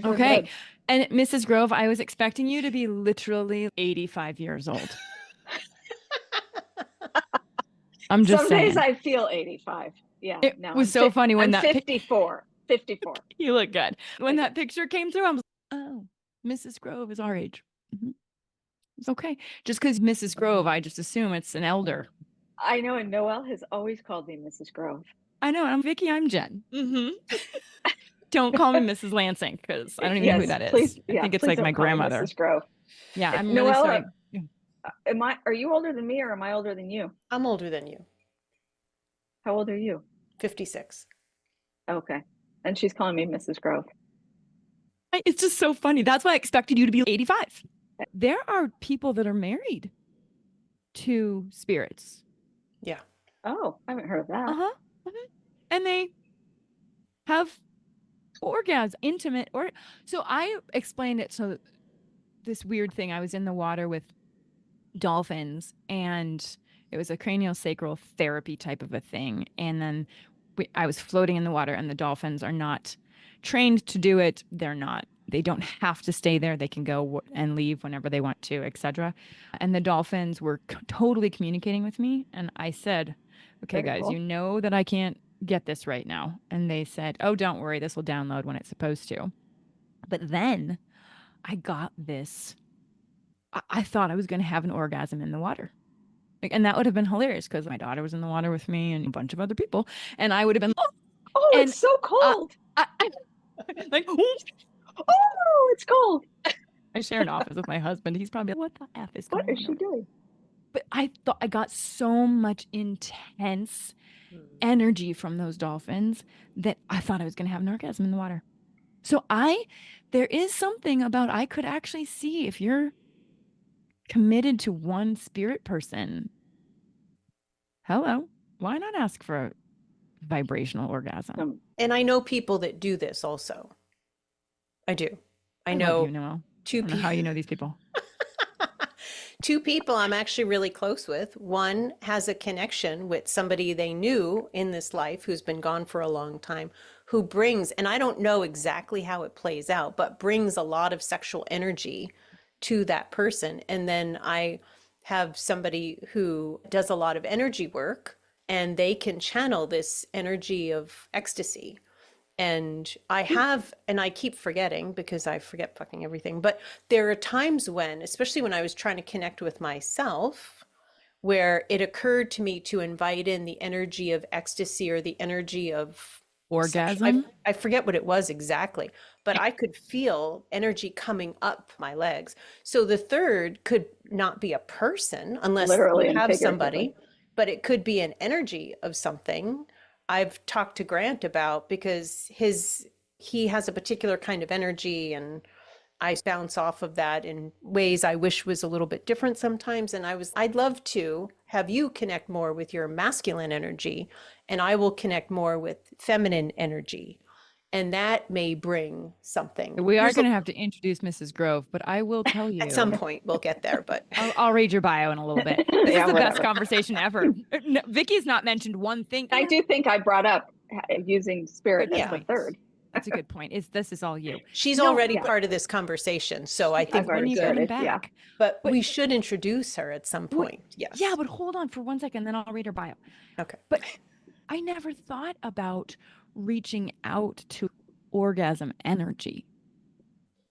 We're Okay. good. And Mrs. Grove, I was expecting you to be literally 85 years old. I'm just Some days saying. I feel 85. Yeah, It no, was so funny when I'm that 54. 54. you look good. When Okay. that picture came through, I was like, oh, Mrs. Grove is our age. Mhm. It's okay. Just because Mrs. Grove, I just assume it's an elder. I know, and Noelle has always called me Mrs. Grove. I know. I'm Vicki. I'm Jen. Don't call me Mrs. Lansing because I don't even know who Yes, that is. please. I Yeah, think it's please like my don't call me grandmother. Mrs. Grove. Yeah, I'm really Noelle, sorry. are you older than me or am I older than you? I'm older than you, How old are you? 56. Okay. And she's calling me Mrs. Grove. It's just so funny. That's why I expected you to be 85. There are people that are married to spirits. Yeah. Oh, I haven't heard of that. Uh-huh. And they have orgasm, intimate or so I explained it. So this weird thing, I was in the water with dolphins and it was a craniosacral therapy type of a thing. And then I was floating in the water and the dolphins are not trained to do it. They don't have to stay there. They can go and leave whenever they want to, etc. And the dolphins were totally communicating with me. And I said, okay, Very guys, cool. you know that I can't get this right now. And they said, oh, don't worry. This will download when it's supposed to. But then I got this. I thought I was going to have an orgasm in the water. And that would have been hilarious because my daughter was in the water with me and a bunch of other people. And I would have been, Oh, and it's so cold. I like, Oh, it's cold. I share an office with my husband. He's probably like, what the F is What going is she on? doing? But I thought I got so much intense energy from those dolphins that I thought I was going to have an orgasm in the water. So there is something about I could actually see if you're committed to one spirit person. Hello, why not ask for a vibrational orgasm? And I know people that do this also. I do. I love know you, Noelle. two I don't know people. how you know these people. Two people I'm actually really close with. One has a connection with somebody they knew in this life who's been gone for a long time, who brings, and I don't know exactly how it plays out, but brings a lot of sexual energy to that person. And then I have somebody who does a lot of energy work and they can channel this energy of ecstasy. And I keep forgetting because I forget fucking everything. But there are times when, especially when I was trying to connect with myself, where it occurred to me to invite in the energy of ecstasy or the energy of Orgasm? I forget what it was exactly, but I could feel energy coming up my legs. So the third could not be a person unless Literally you and have figuratively. somebody, but it could be an energy of something. I've talked to Grant about because he has a particular kind of energy and I bounce off of that in ways I wish was a little bit different sometimes. And I'd love to have you connect more with your masculine energy, and I will connect more with feminine energy. And that may bring something. We are going to have to introduce Mrs. Grove, but I will tell At some you, point we'll get there, but I'll read your bio in a little bit. This Yeah, is the best whatever. conversation ever. No, Vicky's not mentioned one thing. I do think I brought up using spirit Good as the point. third. That's a good point. This is all you. she's No, already yeah. part of this conversation, so I think I've we're already when you good. come started. Yeah. back. But But we should introduce her at some point. Yes. yeah, but hold on for 1 second, then I'll read her bio. Okay. But I never thought about reaching out to orgasm energy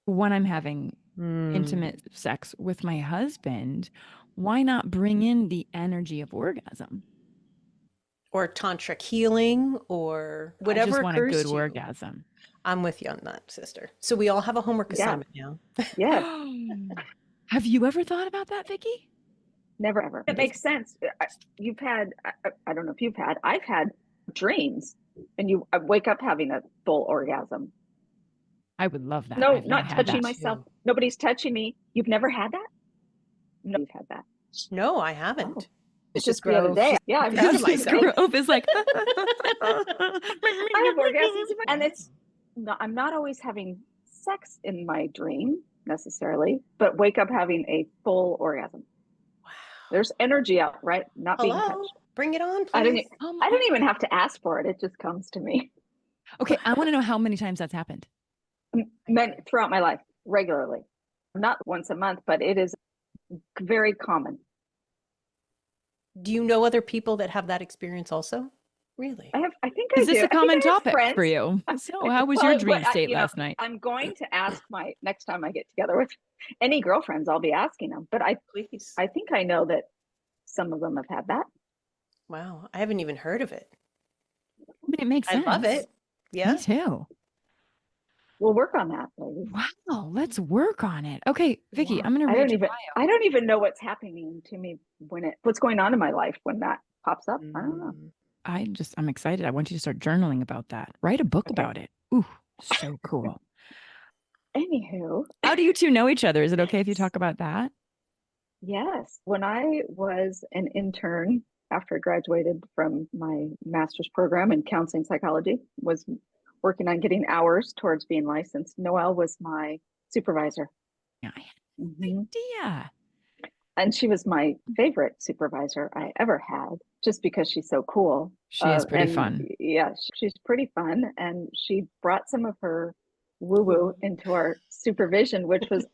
when I'm having intimate sex with my husband. Why not bring in the energy of orgasm? Or tantric healing or I whatever just want a occurs good to you. orgasm. I'm with you on that, sister. So we all have a homework Yeah. assignment now. Yes. Have you ever thought about that, Vicki? Never ever. It makes sense. You've had, I don't know if you've had, I've had dreams and you wake up having a full orgasm. I would love that. No, I've not not had touching that. myself. Nobody's touching me. You've never had that? No, you've had that. No, I haven't. Oh. It's Just the other day. Yeah, I'm proud of Mrs. myself. Grove is like, I have orgasms, and I'm not always having sex in my dream necessarily, but wake up having a full orgasm. Wow. There's energy out, right? Not being Hello, touched. bring it on, I please. don't even have to ask for it. It just comes to me. Okay, I want to know how many times that's happened. throughout my life, regularly, not once a month, but it is very common. Do you know other people that have that experience also? Really? I think I Is this do. a common I have topic for friends. you? So how was your dream state last night? I'm going to ask my next time I get together with any girlfriends, I'll be asking them. But Please. I think I know that some of them have had that. Wow. I haven't even heard of it. But it makes sense. I love it. Yeah. Me too. We'll work on that, ladies. Wow, let's work on it. Okay, Vicki, Yeah. I'm going to read your bio. I don't even know what's happening to me what's going on in my life when that pops up. I don't know. I'm excited. I want you to start journaling about that. Write a book about it. Ooh, so cool. Anywho. How do you two know each other? Is it okay if you talk about that? Yes. When I was an intern after I graduated from my master's program in counseling psychology, was working on getting hours towards being licensed. Noelle was my supervisor. Yeah, I had no idea. And she was my favorite supervisor I ever had, just because she's so cool. She is pretty fun. Yeah, she's pretty fun. And she brought some of her woo-woo into our supervision, which was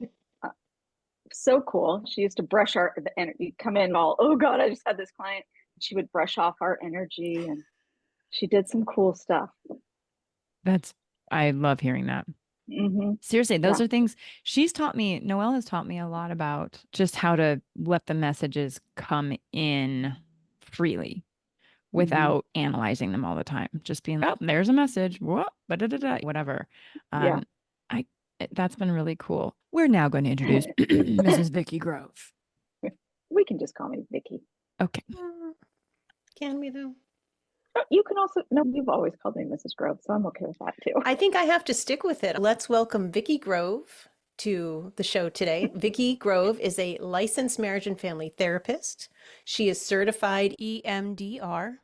so cool. She used to brush our energy, come in all, oh God, I just had this client. She would brush off our energy, and she did some cool stuff. I love hearing that. Mm-hmm. Seriously, those are things Noelle has taught me a lot about just how to let the messages come in freely without analyzing them all the time. Just being like, oh, there's a message, whatever. That's been really cool. We're now going to introduce Mrs. Vicki Grove. We can just call me Vicki. Okay. Can we though? You can also, no, you've always called me Mrs. Grove, so I'm okay with that too. I think I have to stick with it. Let's welcome Vicki Grove to the show today. Vicki Grove is a licensed marriage and family therapist. She is certified EMDR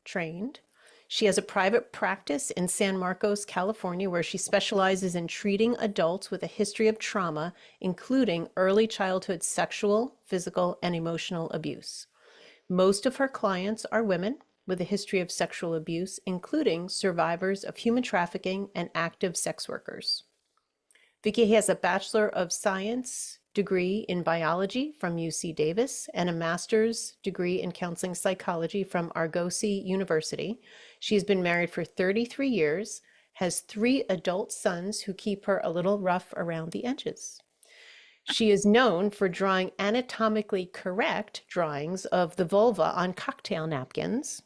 trained. She has a private practice in San Marcos, California, where she specializes in treating adults with a history of trauma, including early childhood sexual, physical, and emotional abuse. Most of her clients are women with a history of sexual abuse, including survivors of human trafficking and active sex workers. Vicki has a Bachelor of Science degree in biology from UC Davis and a master's degree in counseling psychology from Argosy University. She's been married for 33 years, has 3 adult sons who keep her a little rough around the edges. She is known for drawing anatomically correct drawings of the vulva on cocktail napkins,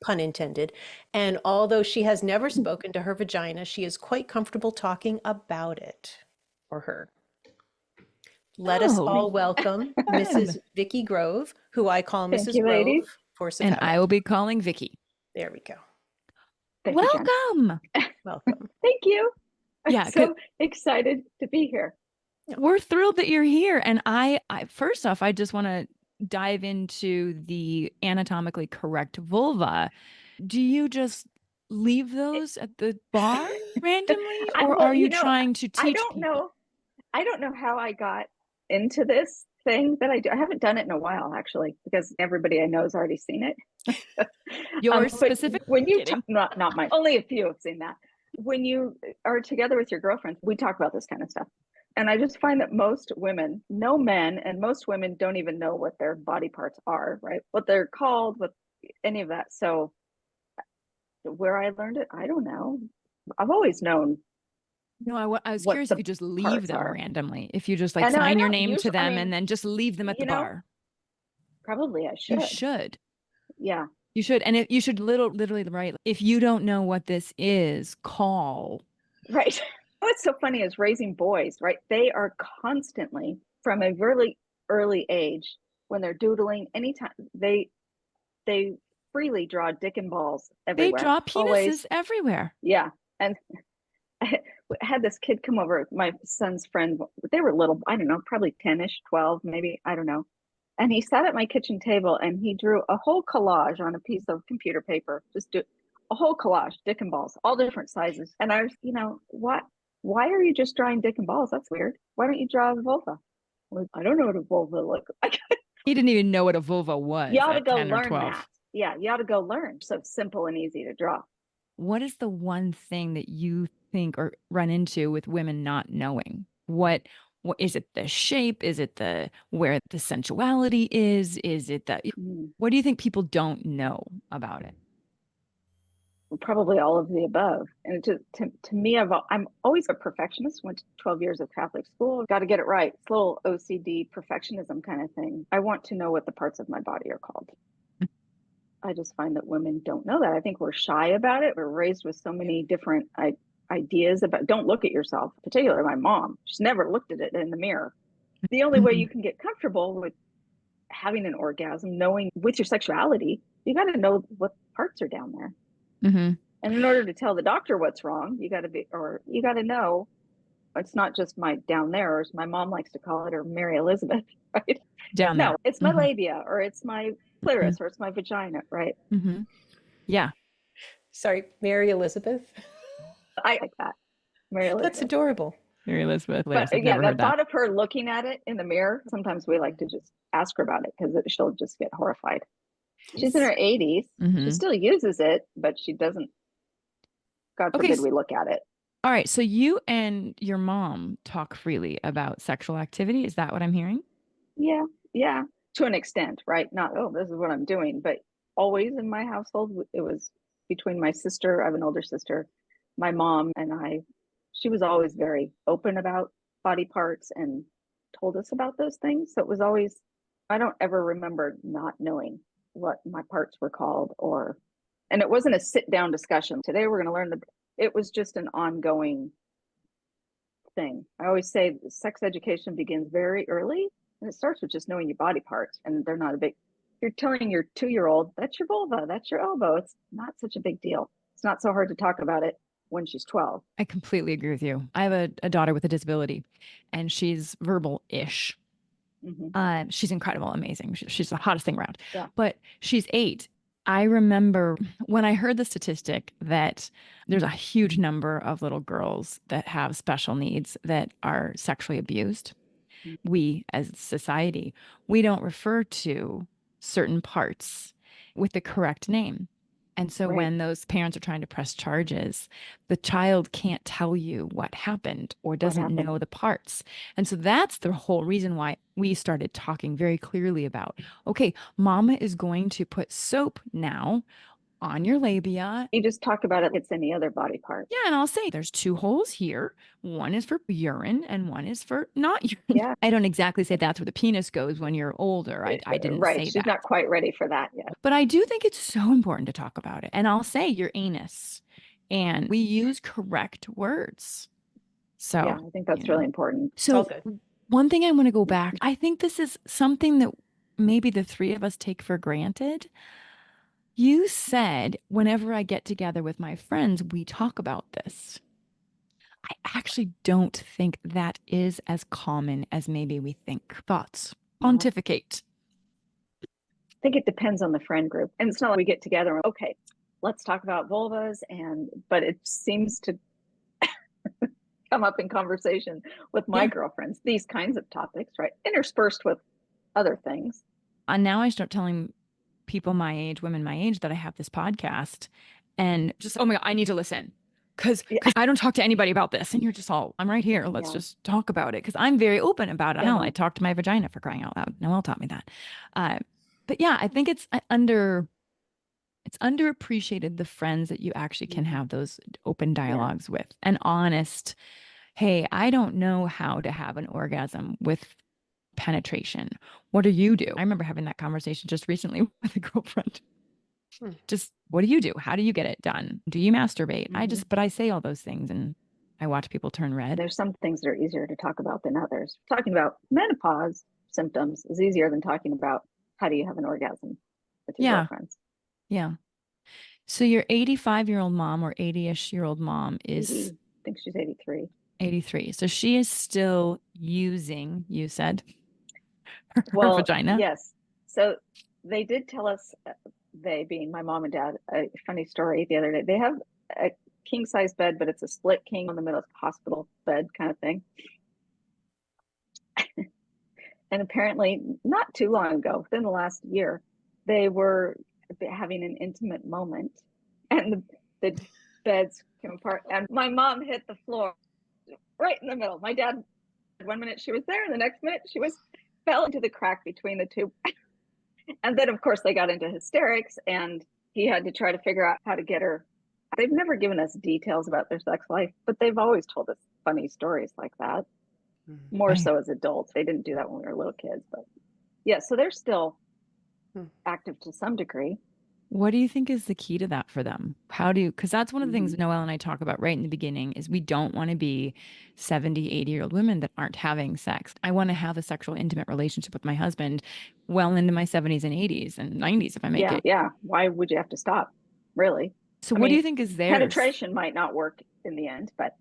pun intended. And although she has never spoken to her vagina, she is quite comfortable talking about it, or her. Let us all welcome Mrs. Vicki Grove, who I call Mrs. Grove for simplicity. And I will be calling Vicki. There we go. Welcome. Welcome. Thank you. Yeah, I'm so excited to be here. We're thrilled that you're here. And I first off, I just want to dive into the anatomically correct vulva. Do you just leave those at the bar randomly, or are you trying to teach people? I don't know how I got into this thing that I do. I haven't done it in a while, actually, because everybody I know has already seen it. Your specific? When you not mine. Only a few have seen that. When you are together with your girlfriend, we talk about this kind of stuff. And I just find that most women, no men, and most women don't even know what their body parts are, right? What they're called, what any of that. So where I learned it, I don't know. I've always known. No, I was curious if you just leave them randomly. If you just like sign your name to them and then just leave them at the bar. Probably I should. You should. Yeah. You should. And you should literally write, if you don't know what this is, call. Right. What's so funny is raising boys, right? They are constantly, from a really early age, when they're doodling, anytime they freely draw dick and balls everywhere. They draw penises everywhere. Yeah. And I had this kid come over, my son's friend. They were little, I don't know, probably 10-ish, 12, maybe, I don't know. And he sat at my kitchen table and he drew a whole collage on a piece of computer paper. Just do a whole collage, dick and balls, all different sizes. And I was, why are you just drawing dick and balls? That's weird. Why don't you draw a vulva? I don't know what a vulva looks like. He didn't even know what a vulva was. You ought to go learn that. Yeah, you ought to go learn. So simple and easy to draw. What is the one thing that you think or run into with women not knowing? What is it, the shape? Is it the where the sensuality is? Is it the Mm, what do you think people don't know about it? probably all of the above. And it just, to me, I'm always a perfectionist. Went to 12 years of Catholic school. Got to get it right. It's a little OCD perfectionism kind of thing. I want to know what the parts of my body are called. I just find that women don't know that. I think we're shy about it. We're raised with so many different ideas about don't look at yourself, particularly my mom. She's never looked at it in the mirror. The only way Mhm. you can get comfortable with having an orgasm, knowing with your sexuality, you got to know what parts are down there. Mhm. And in order to tell the doctor what's wrong, you got to know it's not just my down there, or as my mom likes to call it, or Mary Elizabeth, right? Down there. No, it's my Mhm. labia, or it's my clitoris, or it's my vagina, right? Mhm. Yeah. Sorry, Mary Elizabeth. I like that, Mary That's Elizabeth. adorable. Mary Elizabeth. But I've yeah, never heard that that. thought of her looking at it in the mirror, sometimes we like to just ask her about it because she'll just get horrified. She's in her 80s. She Mhm. still uses it, but she doesn't, God Okay. forbid we look at it. All right. So you and your mom talk freely about sexual activity. Is that what I'm hearing? Yeah, yeah, to an extent, right? Not, oh, this is what I'm doing, but always in my household, it was between my sister, I have an older sister, my mom, and I. She was always very open about body parts and told us about those things. So it was always, I don't ever remember not knowing what my parts were called, and it wasn't a sit down discussion. Today we're going to learn it was just an ongoing thing. I always say sex education begins very early, and it starts with just knowing your body parts. And they're not a big, you're telling your 2-year-old, that's your vulva, that's your elbow. It's not such a big deal. It's not so hard to talk about it when she's 12. I completely agree with you. I have a daughter with a disability, and she's verbal-ish. Mm-hmm. She's incredible, amazing. She's the hottest thing around. Yeah. But she's 8. I remember when I heard the statistic that there's a huge number of little girls that have special needs that are sexually abused. We, as a society, we don't refer to certain parts with the correct name. And so Right. when those parents are trying to press charges, the child can't tell you what happened or doesn't know the parts. And so that's the whole reason why we started talking very clearly about, okay, mama is going to put soap now on your labia. You just talk about it, it's any other body part. Yeah, and I'll say there's 2 holes here. One is for urine and one is for not urine. Yeah. I don't exactly say that's where the penis goes when you're older. I didn't Right. say She's that. not quite ready for that yet. But I do think it's so important to talk about it. And I'll say your anus. And we use correct words. So, Yeah, I think that's really important. It's all so good. one thing I want to go back, I think this is something that maybe the 3 of us take for granted. You said, whenever I get together with my friends, we talk about this. I actually don't think that is as common as maybe we think. Thoughts? Pontificate. I think it depends on the friend group. And it's not like we get together and, okay, let's talk about vulvas. But it seems to come up in conversation with my girlfriends, these kinds of topics, right? Interspersed with other things. And now I start telling people my age, women my age, that I have this podcast and just, oh my God, I need to listen. Because I don't talk to anybody about this. And you're just all, I'm right here. Let's just talk about it. Because I'm very open about it. Hell, I talk to my vagina, for crying out loud. Noelle taught me that. But yeah, I think it's underappreciated, the friends that you actually can have those open dialogues with. And honest, hey, I don't know how to have an orgasm with penetration. What do you do? I remember having that conversation just recently with a girlfriend. Just, what do you do? How do you get it done? Do you masturbate? But I say all those things and I watch people turn red. There's some things that are easier to talk about than others. Talking about menopause symptoms is easier than talking about how do you have an orgasm with your girlfriends. Yeah. So your 85-year-old mom or 80-ish-year-old mom is, 80, I think she's 83. 83. So she is still using, you said, her Well, vagina. yes. So they did tell us, they being my mom and dad, a funny story the other day. They have a king size bed, but it's a split king in the middle, hospital bed kind of thing. And apparently, not too long ago, within the last year, they were having an intimate moment, and the beds came apart, and my mom hit the floor right in the middle. My dad, 1 minute she was there, and the next minute she was fell into the crack between the two. And then, of course, they got into hysterics, and he had to try to figure out how to get her. They've never given us details about their sex life, but they've always told us funny stories like that. More Right. so as adults. They didn't do that when we were little kids, but yeah, so they're still active to some degree. What do you think is the key to that for them? How do you, because that's one of the things Noelle and I talk about right in the beginning is we don't want to be 70, 80-year-old women that aren't having sex. I want to have a sexual intimate relationship with my husband well into my 70s and 80s and 90s if I make it. Yeah. Why would you have to stop? Really? So I what do mean, you think is theirs? penetration might not work in the end, but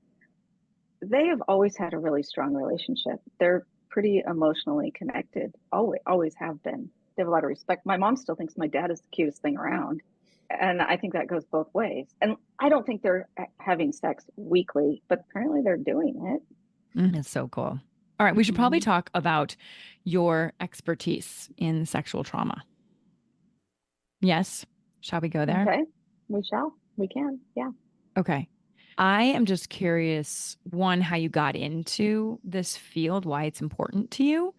they have always had a really strong relationship. They're pretty emotionally connected. Always have been. They have a lot of respect. My mom still thinks my dad is the cutest thing around. And I think that goes both ways. And I don't think they're having sex weekly, but apparently they're doing it. It's so cool. All right, we should probably talk about your expertise in sexual trauma. Yes? Shall we go there? Okay, we shall. We can. Yeah. Okay. I am just curious, one, how you got into this field, why it's important to you,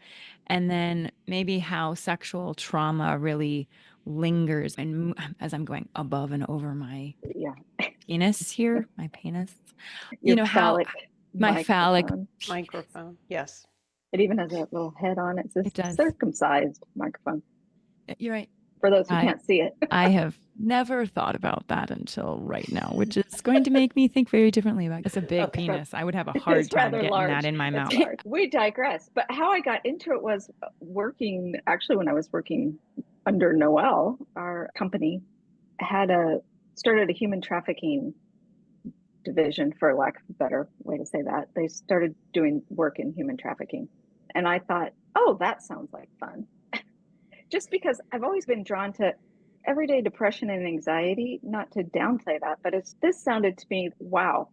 and then maybe how sexual trauma really lingers. And as I'm going above and over my penis here, my penis, Your you know, phallic how my phallic microphone. Yes. It even has a little head on it. It's It does. circumcised microphone. You're right. For those who can't see it. I have never thought about that until right now, which is going to make me think very differently about it. It's a big penis. I would have a hard time getting that in my mouth. We digress. But how I got into it was working, actually, when I was working under Noelle, our company started a human trafficking division, for lack of a better way to say that. They started doing work in human trafficking. And I thought, oh, that sounds like fun. Just because I've always been drawn to everyday depression and anxiety, not to downplay that, but this sounded to me, wow,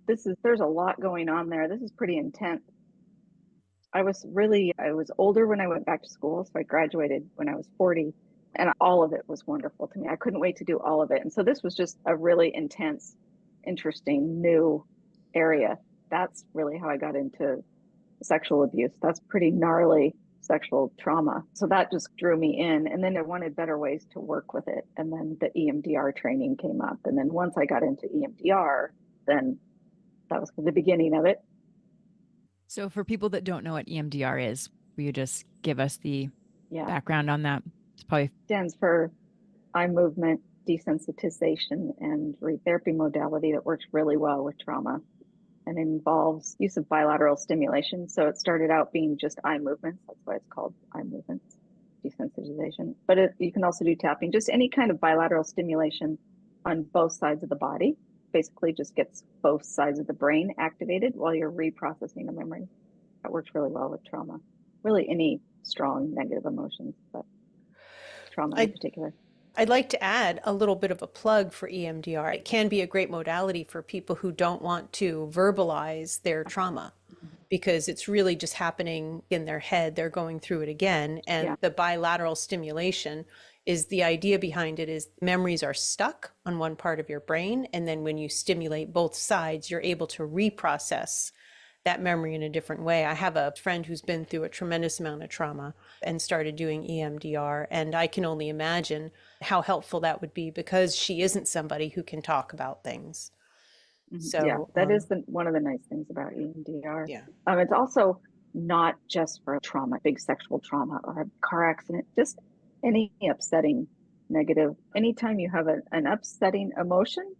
there's a lot going on there. This is pretty intense. I was older when I went back to school. So I graduated when I was 40, and all of it was wonderful to me. I couldn't wait to do all of it. And so this was just a really intense, interesting, new area. That's really how I got into sexual abuse. That's pretty gnarly sexual trauma. So that just drew me in. And then I wanted better ways to work with it. And then the EMDR training came up. And then once I got into EMDR, then that was the beginning of it. So for people that don't know what EMDR is, will you just give us the background on that? It's probably stands for eye movement desensitization and therapy modality that works really well with trauma. And involves use of bilateral stimulation. So it started out being just eye movements. That's why it's called eye movements, desensitization. But you can also do tapping, just any kind of bilateral stimulation on both sides of the body. Basically just gets both sides of the brain activated while you're reprocessing a memory. That works really well with trauma. Really any strong negative emotions, but trauma in particular. I'd like to add a little bit of a plug for EMDR. It can be a great modality for people who don't want to verbalize their trauma because it's really just happening in their head. They're going through it again. And the bilateral stimulation is the idea behind it is memories are stuck on one part of your brain. And then when you stimulate both sides, you're able to reprocess that memory in a different way. I have a friend who's been through a tremendous amount of trauma and started doing EMDR. And I can only imagine how helpful that would be because she isn't somebody who can talk about things. So that is one of the nice things about EMDR. Yeah. It's also not just for trauma, big sexual trauma or a car accident, just any upsetting negative. Anytime you have an upsetting emotion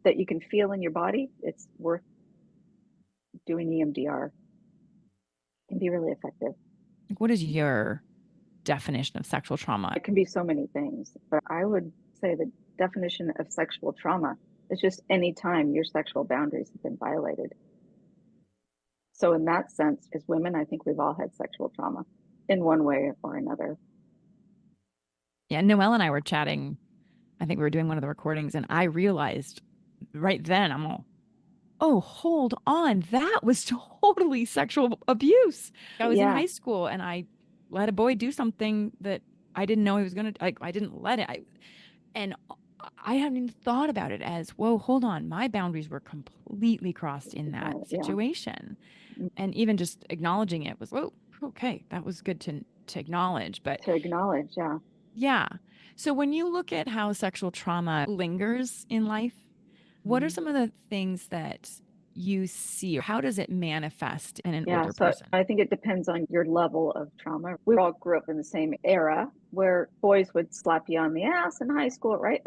that you can feel in your body, it's worth doing EMDR. It can be really effective. What is your definition of sexual trauma? It can be so many things, but I would say the definition of sexual trauma is just any time your sexual boundaries have been violated. So in that sense, as women, I think we've all had sexual trauma in one way or another. Yeah, Noelle and I were chatting. I think we were doing one of the recordings, and I realized right then, I'm all, oh, hold on. That was totally sexual abuse. I was in high school and I let a boy do something that I didn't know he was going to, I didn't let it. And I hadn't even thought about it as, whoa, hold on, my boundaries were completely crossed in that Yeah. situation. And even just acknowledging it was, whoa, okay, that was good to acknowledge. But To acknowledge, yeah. yeah. So when you look at how sexual trauma lingers in life, what are some of the things that you see? Or how does it manifest in an Yeah, older so person? I think it depends on your level of trauma. We all grew up in the same era where boys would slap you on the ass in high school, right?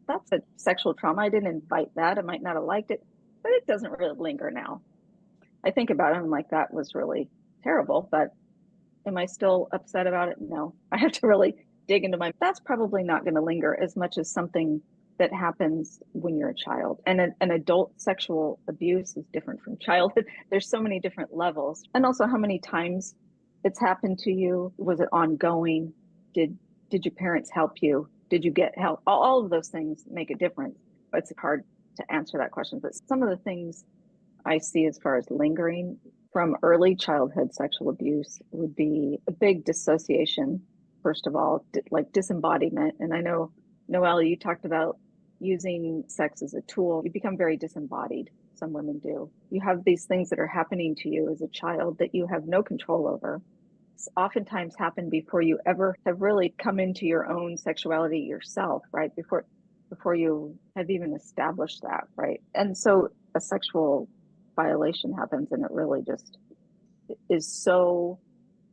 That's a sexual trauma. I didn't invite that. I might not have liked it, but it doesn't really linger now. I think about it, I'm like, that was really terrible, but am I still upset about it? No. I have to really dig into that's probably not going to linger as much as something that happens when you're a child. And an adult sexual abuse is different from childhood. There's so many different levels. And also how many times it's happened to you. Was it ongoing? Did your parents help you? Did you get help? All of those things make a difference. It's hard to answer that question. But some of the things I see as far as lingering from early childhood sexual abuse would be a big dissociation, first of all, like disembodiment. And I know, Noelle, you talked about using sex as a tool. You become very disembodied. Some women do. You have these things that are happening to you as a child that you have no control over. It's oftentimes happen before you ever have really come into your own sexuality yourself, right? Before you have even established that, right? And so a sexual violation happens and it really just is so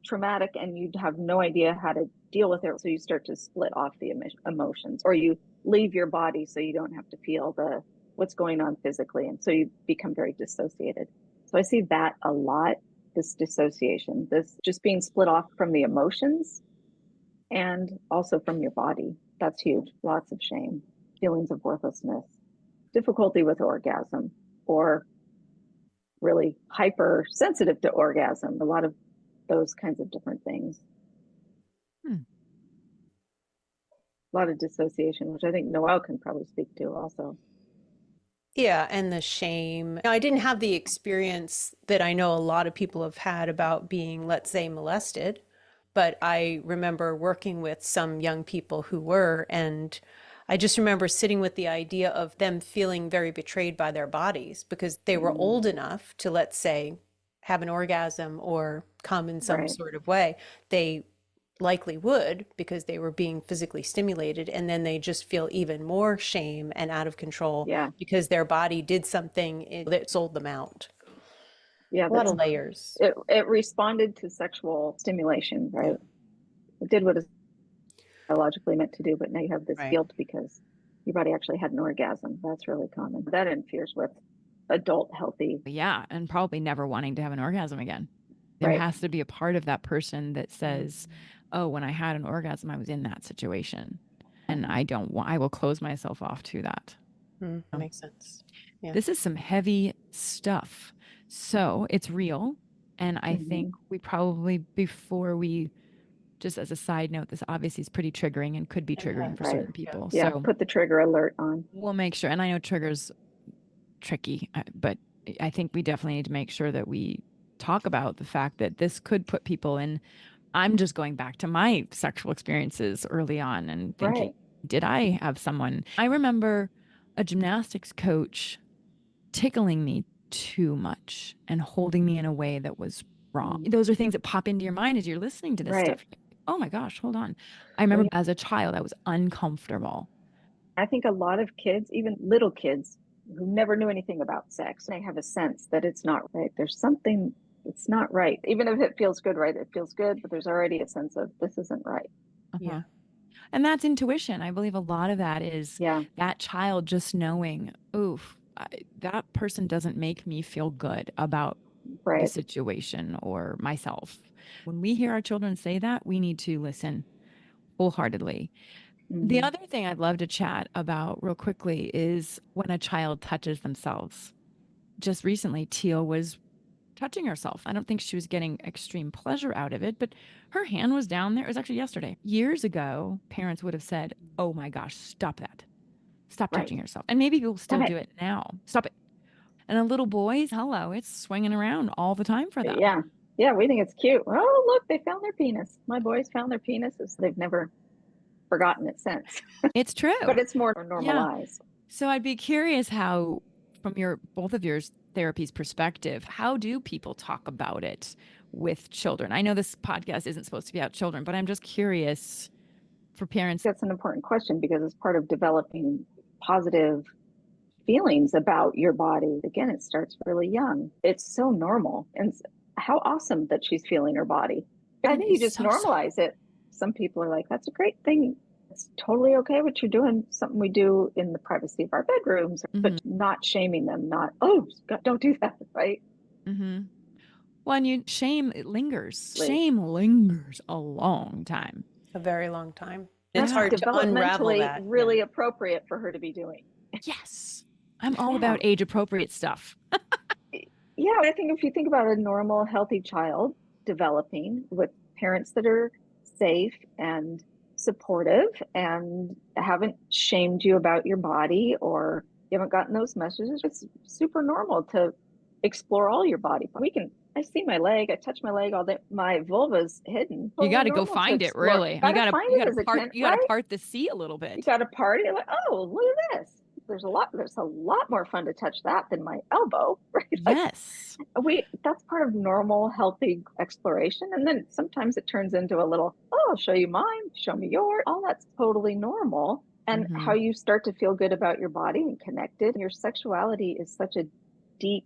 traumatic and you have no idea how to deal with it. So you start to split off the emotions, or you leave your body so you don't have to feel what's going on physically. And so you become very dissociated. So I see that a lot, this dissociation, this just being split off from the emotions and also from your body. That's huge. Lots of shame, feelings of worthlessness, difficulty with orgasm, or really hypersensitive to orgasm, a lot of those kinds of different things. A lot of dissociation, which I think Noelle can probably speak to also. Yeah, and the shame. Now, I didn't have the experience that I know a lot of people have had about being, let's say, molested, but I remember working with some young people who were, and I just remember sitting with the idea of them feeling very betrayed by their bodies because they were old enough to, let's say, have an orgasm or come in some Right. sort of way. They likely would because they were being physically stimulated, and then they just feel even more shame and out of control Yeah. because their body did something that sold them out. Yeah. A lot of layers. It responded to sexual stimulation, right? It did what it's biologically meant to do, but now you have this Right. guilt because your body actually had an orgasm. That's really common. That interferes with adult healthy. Yeah. And probably never wanting to have an orgasm again. There Right. has to be a part of that person that says, oh, when I had an orgasm, I was in that situation. And I will close myself off to that. Makes sense. Yeah. This is some heavy stuff. So it's real. And I think we probably, before we, just as a side note, this obviously is pretty triggering and could be triggering for certain people. Yeah. So Put the trigger alert on. we'll make sure. And I know triggers tricky, but I think we definitely need to make sure that we talk about the fact that this could put people in. I'm just going back to my sexual experiences early on and thinking, did I have someone? I remember a gymnastics coach tickling me too much and holding me in a way that was wrong. Those are things that pop into your mind as you're listening to this stuff. Oh my gosh, hold on. I remember as a child, I was uncomfortable. I think a lot of kids, even little kids who never knew anything about sex, they have a sense that it's not right. There's something, it's not right. Even if it feels good, right? It feels good, but there's already a sense of this isn't right. Yeah. And that's intuition. I believe a lot of that is that child just knowing, oof, that person doesn't make me feel good about the situation or myself. When we hear our children say that, we need to listen wholeheartedly. The other thing I'd love to chat about real quickly is when a child touches themselves. Just recently, Teal was touching herself. I don't think she was getting extreme pleasure out of it, but her hand was down there. It was actually yesterday. Years ago, parents would have said, oh my gosh, stop that. Stop touching yourself. And maybe people still do it now. Stop it. And a little boy's, hello, it's swinging around all the time for them. Yeah. Yeah, we think it's cute. Oh, look, they found their penis. My boys found their penises. They've never forgotten it since, It's true. but it's more normalized. So I'd be curious how, from both of your therapy's perspective, how do people talk about it with children? I know this podcast isn't supposed to be about children, but I'm just curious for parents. That's an important question because it's part of developing positive feelings about your body. Again, it starts really young. It's so normal. And how awesome that she's feeling her body. I think you just normalize it. Some people are like, that's a great thing. It's totally okay what you're doing. Something we do in the privacy of our bedrooms, but not shaming them, not, oh, don't do that, right? Mm-hmm. Well, and shame, it lingers. Shame lingers a long time. A very long time. It's hard to unravel that. Really appropriate for her to be doing. Yes. I'm all about age appropriate stuff. Yeah, I think if you think about a normal, healthy child developing with parents that are safe and supportive and haven't shamed you about your body, or you haven't gotten those messages, it's super normal to explore all your body. I see my leg, I touch my leg all day, my vulva's hidden. You got to go find it, really. You got to part the sea a little bit. You got to party, like, oh, look at this. There's a lot more fun to touch that than my elbow, right? Yes. That's part of normal, healthy exploration. And then sometimes it turns into a little, oh, I'll show you mine, show me yours. All that's totally normal. And how you start to feel good about your body and connected. Your sexuality is such a deep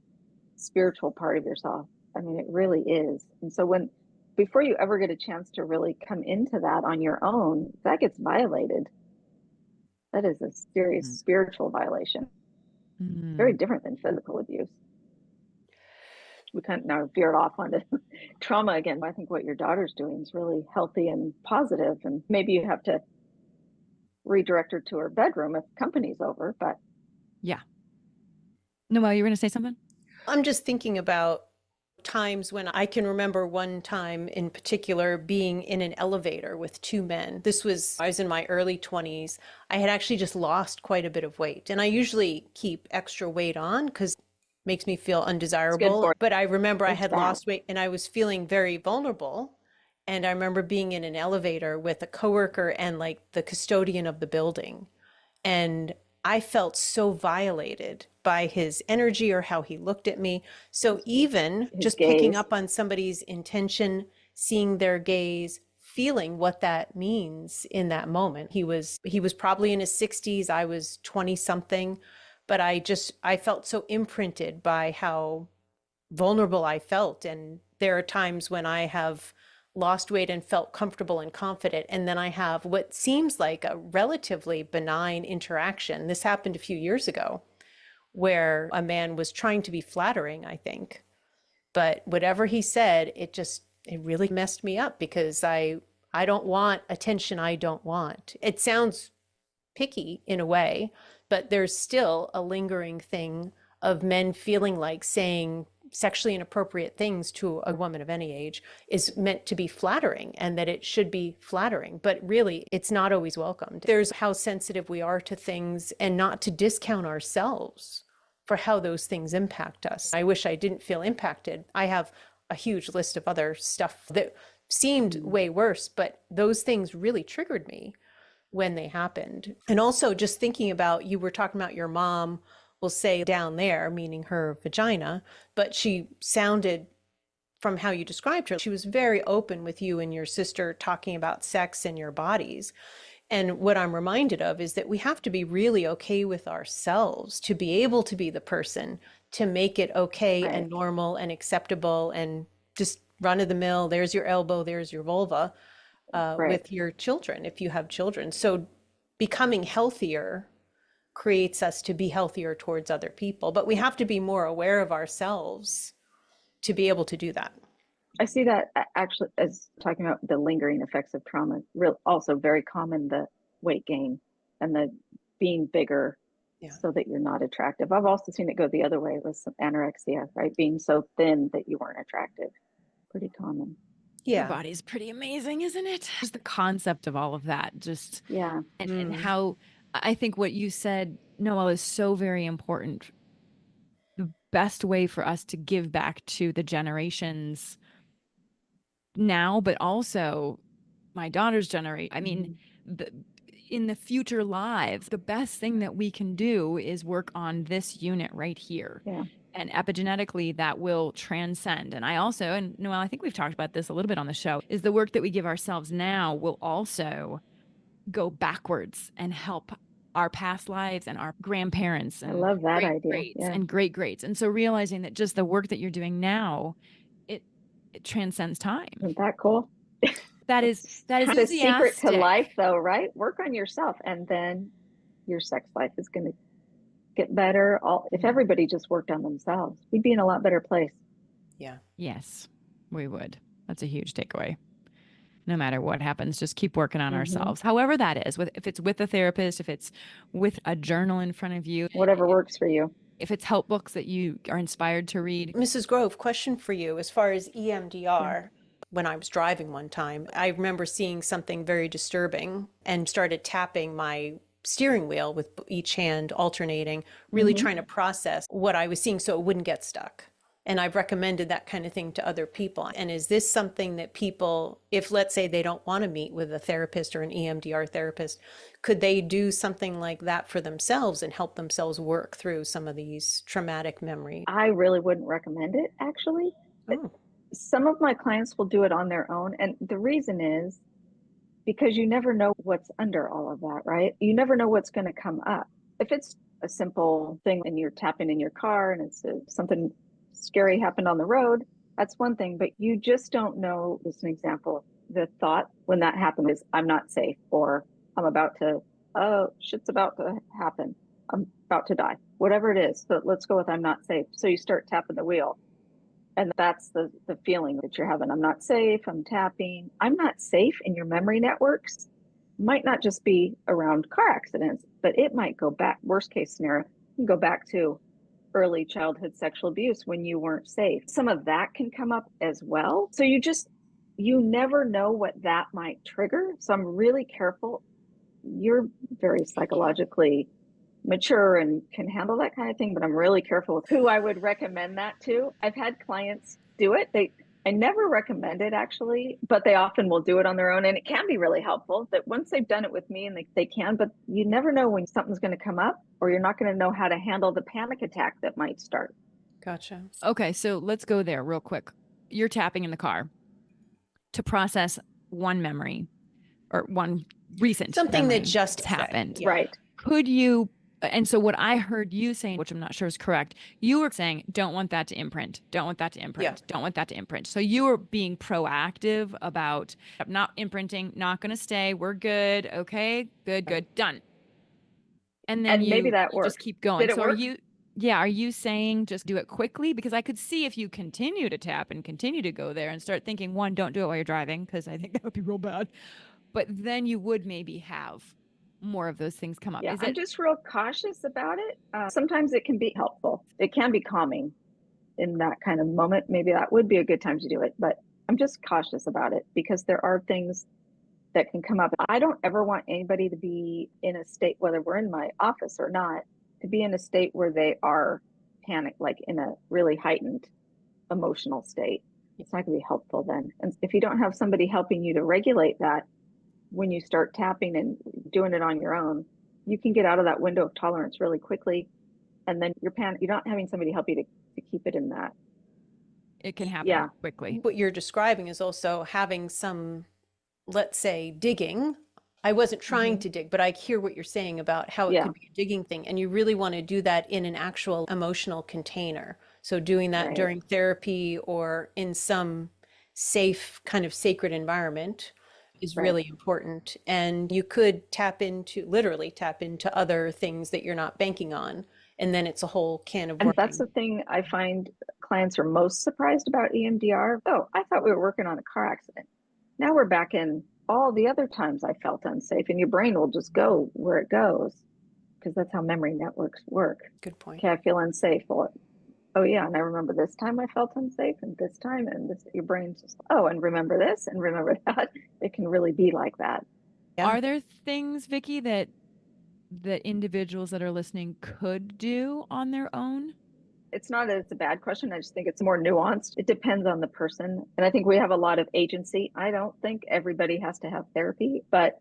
spiritual part of yourself. I mean, it really is. And so before you ever get a chance to really come into that on your own, that gets violated. That is a serious spiritual violation. Very different than physical abuse. We kind of now veered off onto trauma again. I think what your daughter's doing is really healthy and positive, and maybe you have to redirect her to her bedroom if company's over, but. Yeah. Noelle, you were going to say something? I'm just thinking about times when I can remember one time in particular being in an elevator with two men. I was in my early 20s. I had actually just lost quite a bit of weight. And I usually keep extra weight on because it makes me feel undesirable. But I remember I had lost weight and I was feeling very vulnerable. And I remember being in an elevator with a coworker and like the custodian of the building. And I felt so violated by his energy or how he looked at me. So even just picking up on somebody's intention, seeing their gaze, feeling what that means in that moment. He was probably in his 60s. I was 20 something, but I felt so imprinted by how vulnerable I felt. And there are times when I have lost weight and felt comfortable and confident. And then I have what seems like a relatively benign interaction. This happened a few years ago where a man was trying to be flattering, I think. But whatever he said, it really messed me up because I don't want attention I don't want. It sounds picky in a way, but there's still a lingering thing of men feeling like saying sexually inappropriate things to a woman of any age is meant to be flattering and that it should be flattering, but really it's not always welcomed. There's how sensitive we are to things and not to discount ourselves for how those things impact us. I wish I didn't feel impacted. I have a huge list of other stuff that seemed way worse, but those things really triggered me when they happened. And also just thinking about, you were talking about your mom will say down there, meaning her vagina, but she sounded, from how you described her, she was very open with you and your sister talking about sex and your bodies. And what I'm reminded of is that we have to be really okay with ourselves to be able to be the person to make it okay and normal and acceptable and just run of the mill. There's your elbow, there's your vulva with your children, if you have children. So becoming healthier creates us to be healthier towards other people, but we have to be more aware of ourselves to be able to do that. I see that actually as talking about the lingering effects of trauma, also very common, the weight gain and the being bigger so that you're not attractive. I've also seen it go the other way with some anorexia, right? Being so thin that you weren't attractive. Pretty common. Yeah. Your body's pretty amazing, isn't it? Just the concept of all of that, just and how I think what you said, Noelle, is so very important. The best way for us to give back to the generations now, but also my daughter's generation. I mean, in the future lives, the best thing that we can do is work on this unit right here. Yeah. And epigenetically, that will transcend. And I also, and Noelle, I think we've talked about this a little bit on the show, is the work that we give ourselves now will also go backwards and help our past lives and our grandparents I and love that great idea. greats Yeah. and great greats. And so realizing that just the work that you're doing now, it transcends time. Isn't that cool? That is kind of the secret to enthusiastic. life, though, right? Work on yourself, and then your sex life is going to get better. If everybody just worked on themselves, we'd be in a lot better place. Yeah. Yes, we would. That's a huge takeaway. No matter what happens, just keep working on ourselves. However that is, if it's with a therapist, if it's with a journal in front of you, Whatever works for you. if it's help books that you are inspired to read. Mrs. Grove, question for you. As far as EMDR, when I was driving one time, I remember seeing something very disturbing and started tapping my steering wheel with each hand alternating, really trying to process what I was seeing so it wouldn't get stuck. And I've recommended that kind of thing to other people. And is this something that people, if let's say they don't want to meet with a therapist or an EMDR therapist, could they do something like that for themselves and help themselves work through some of these traumatic memories? I really wouldn't recommend it, actually. Oh. Some of my clients will do it on their own. And the reason is because you never know what's under all of that, right? You never know what's going to come up. If it's a simple thing and you're tapping in your car and it's something scary happened on the road, that's one thing, but you just don't know. As an example, the thought when that happened is, I'm not safe, or I'm about to, oh, shit's about to happen. I'm about to die, whatever it is. So let's go with, I'm not safe. So you start tapping the wheel. And that's the feeling that you're having. I'm not safe. I'm tapping. I'm not safe in your memory networks. Might not just be around car accidents, but it might go back. Worst case scenario, you can go back to early childhood sexual abuse when you weren't safe. Some of that can come up as well. So you never know what that might trigger. So I'm really careful. You're very psychologically mature and can handle that kind of thing, but I'm really careful with who I would recommend that to. I've had clients do it. I never recommend it, actually, but they often will do it on their own. And it can be really helpful that once they've done it with me, and they can, but you never know when something's going to come up, or you're not going to know how to handle the panic attack that might start. Gotcha. Okay, so let's go there real quick. You're tapping in the car to process one memory or one recent Something memory that just happened. Yeah. Right. Could you, and so what I heard you saying, which I'm not sure is correct, you were saying, don't want that to imprint, don't want that to imprint, don't want that to imprint. So you were being proactive about not imprinting, not going to stay, we're good, okay, good, done. And then maybe that you just worked. keep going. Did it So work? are you saying just do it quickly? Because I could see if you continue to tap and continue to go there and start thinking, one, don't do it while you're driving, because I think that would be real bad. But then you would maybe have more of those things come up. Yeah, I'm just real cautious about it. Sometimes it can be helpful. It can be calming in that kind of moment. Maybe that would be a good time to do it, but I'm just cautious about it because there are things that can come up. I don't ever want anybody to be in a state, whether we're in my office or not, to be in a state where they are panicked, like in a really heightened emotional state. It's not going to be helpful then. And if you don't have somebody helping you to regulate that, when you start tapping and doing it on your own, you can get out of that window of tolerance really quickly. And then you're not having somebody help you to keep it in that. It can happen quickly. What you're describing is also having some, let's say, digging. I wasn't trying to dig, but I hear what you're saying about how it could be a digging thing. And you really want to do that in an actual emotional container. So doing that during therapy or in some safe kind of sacred environment is really important. And you could literally tap into other things that you're not banking on. And then it's a whole can of worms. And that's the thing I find clients are most surprised about EMDR. Oh, I thought we were working on a car accident. Now we're back in all the other times I felt unsafe, and your brain will just go where it goes because that's how memory networks work. Good point. Okay, I feel unsafe. Well, oh yeah, and I remember this time I felt unsafe, and this time, and this. Your brain's just, oh, and remember this and remember that. It can really be like that. Yeah. Are there things, Vicki, that individuals that are listening could do on their own? It's not that it's a bad question. I just think it's more nuanced. It depends on the person. And I think we have a lot of agency. I don't think everybody has to have therapy, but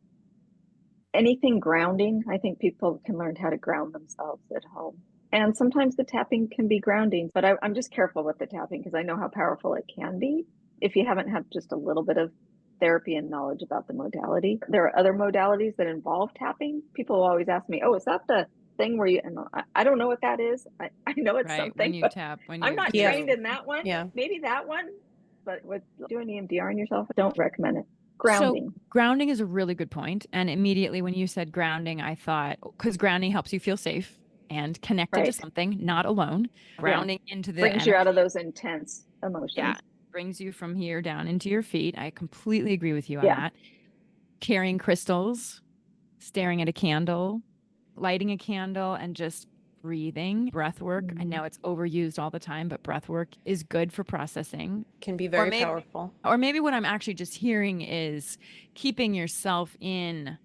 anything grounding. I think people can learn how to ground themselves at home. And sometimes the tapping can be grounding, but I'm just careful with the tapping because I know how powerful it can be if you haven't had just a little bit of therapy and knowledge about the modality. There are other modalities that involve tapping. People always ask me, oh, is that the thing where you, and I don't know what that is. I know it's Right. something, When you but tap, when I'm you not do. trained in that one. Yeah. Maybe that one, but with doing EMDR on yourself, I don't recommend it. So Grounding. grounding is a really good point. And immediately when you said grounding, I thought, because grounding helps you feel safe and connected to Right. something, not alone. Grounding into the Brings you out of energy. those intense emotions. Yeah. Brings you from here down into your feet. I completely agree with you on Yeah. that. Carrying crystals, staring at a candle, lighting a candle, and just breathing, breath work. I know it's overused all the time, but breath work is good for processing. Can be very maybe, powerful. Or maybe what I'm actually just hearing is keeping yourself in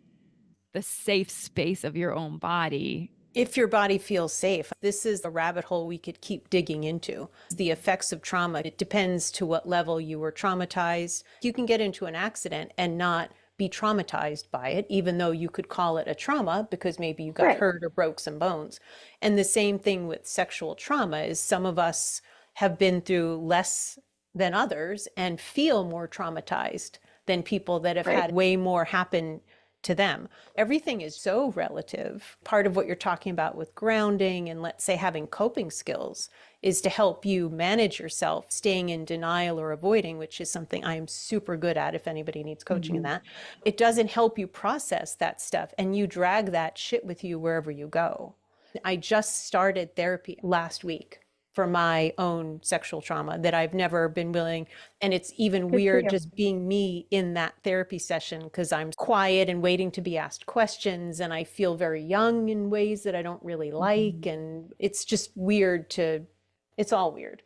the safe space of your own body. If your body feels safe, this is a rabbit hole we could keep digging into. The effects of trauma, it depends to what level you were traumatized. You can get into an accident and not be traumatized by it, even though you could call it a trauma because maybe you got hurt or broke some bones. And the same thing with sexual trauma is some of us have been through less than others and feel more traumatized than people that have had way more happen to them. Everything is so relative. Part of what you're talking about with grounding and let's say having coping skills is to help you manage yourself, staying in denial or avoiding, which is something I am super good at if anybody needs coaching in that. It doesn't help you process that stuff and you drag that shit with you wherever you go. I just started therapy last week for my own sexual trauma that I've never been willing. And it's even weird just being me in that therapy session because I'm quiet and waiting to be asked questions. And I feel very young in ways that I don't really like. And it's just weird it's all weird,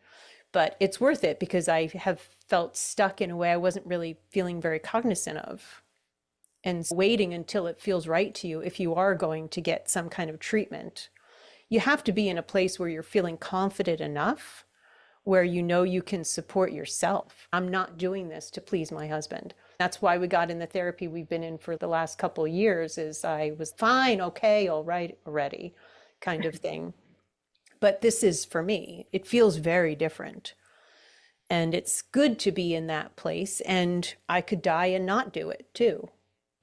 but it's worth it because I have felt stuck in a way I wasn't really feeling very cognizant of. And waiting until it feels right to you if you are going to get some kind of treatment. You have to be in a place where you're feeling confident enough, where you know you can support yourself. I'm not doing this to please my husband. That's why we got in the therapy we've been in for the last couple of years is I was fine, okay, all right already kind of thing. But this is for me. It feels very different. And it's good to be in that place. And I could die and not do it too.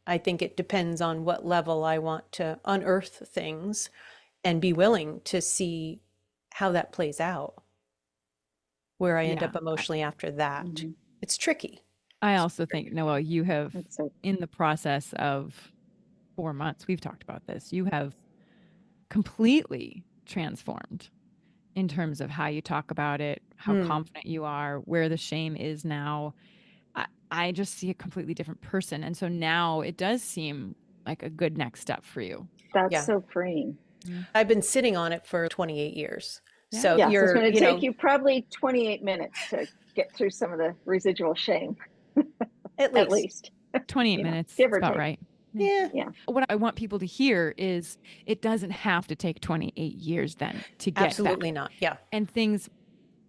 I think it depends on what level I want to unearth things and be willing to see how that plays out, where I end up emotionally after that. It's tricky. I also think, Noelle, you have, in the process of 4 months, we've talked about this, you have completely transformed in terms of how you talk about it, how confident you are, where the shame is now. I just see a completely different person. And so now it does seem like a good next step for you. That's so freeing. I've been sitting on it for 28 years. Yeah. So Yes, you're, it's going to take you probably 28 minutes to get through some of the residual shame. At least. 28 minutes. Give or That's about take. right. Yeah. What I want people to hear is it doesn't have to take 28 years then to get Absolutely back. not. Yeah. And things,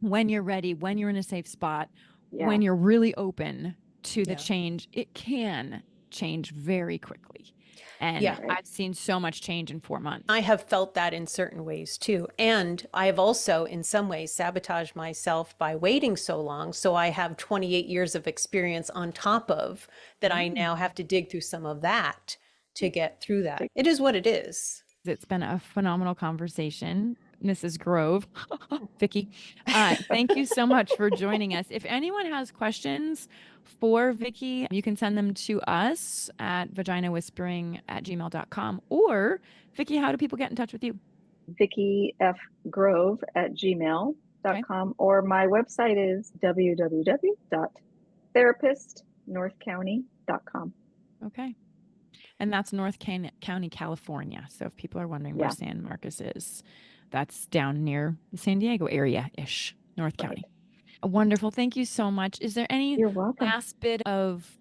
when you're ready, when you're in a safe spot, when you're really open to the change, it can change very quickly. And I've seen so much change in 4 months. I have felt that in certain ways too. And I have also in some ways sabotaged myself by waiting so long. So I have 28 years of experience on top of that. I now have to dig through some of that to get through that. It is what it is. It's been a phenomenal conversation, Mrs. Grove. Vicki, thank you so much for joining us. If anyone has questions for Vicki, you can send them to us at vaginawhispering@gmail.com. Or, Vicki, how do people get in touch with you? vickifgrove@gmail.com. Or my website is www.therapistnorthcounty.com. Okay. And that's North County, California. So if people are wondering where San Marcos is, that's down near the San Diego area-ish, North County. Wonderful. Thank you so much. Is there any last bit of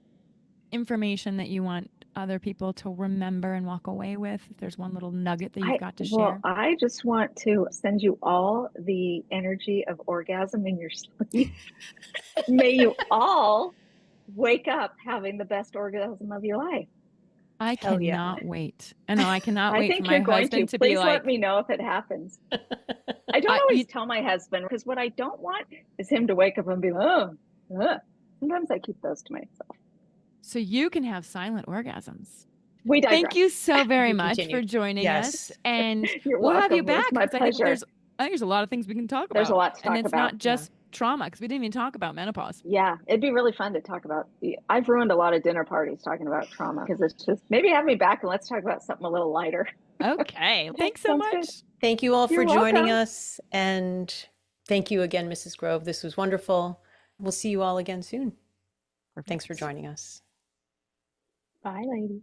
information that you want other people to remember and walk away with? If there's one little nugget that you've got to share. Well, I just want to send you all the energy of orgasm in your sleep. May you all wake up having the best orgasm of your life. I Hell yeah. cannot wait. I know I cannot I wait for think my you're going to. husband to Please be let like, me know if it happens. I don't you, always tell my husband because what I don't want is him to wake up and be like, oh, sometimes I keep those to myself. so you can have silent orgasms. We digress. Thank you so very We much continue. for joining us. Yes. And You're we'll have you welcome. It was back my because I think pleasure. there's a lot of things we can talk about. There's a lot to and talk it's about. not just trauma because we didn't even talk about menopause. Yeah, it'd be really fun to talk about. I've ruined a lot of dinner parties talking about trauma because it's just maybe have me back and let's talk about something a little lighter. Okay. Thanks so Sounds much. good. Thank you all for You're joining welcome. us. And thank you again, Mrs. Grove. This was wonderful. We'll see you all again soon. Thanks for joining us. Bye, ladies.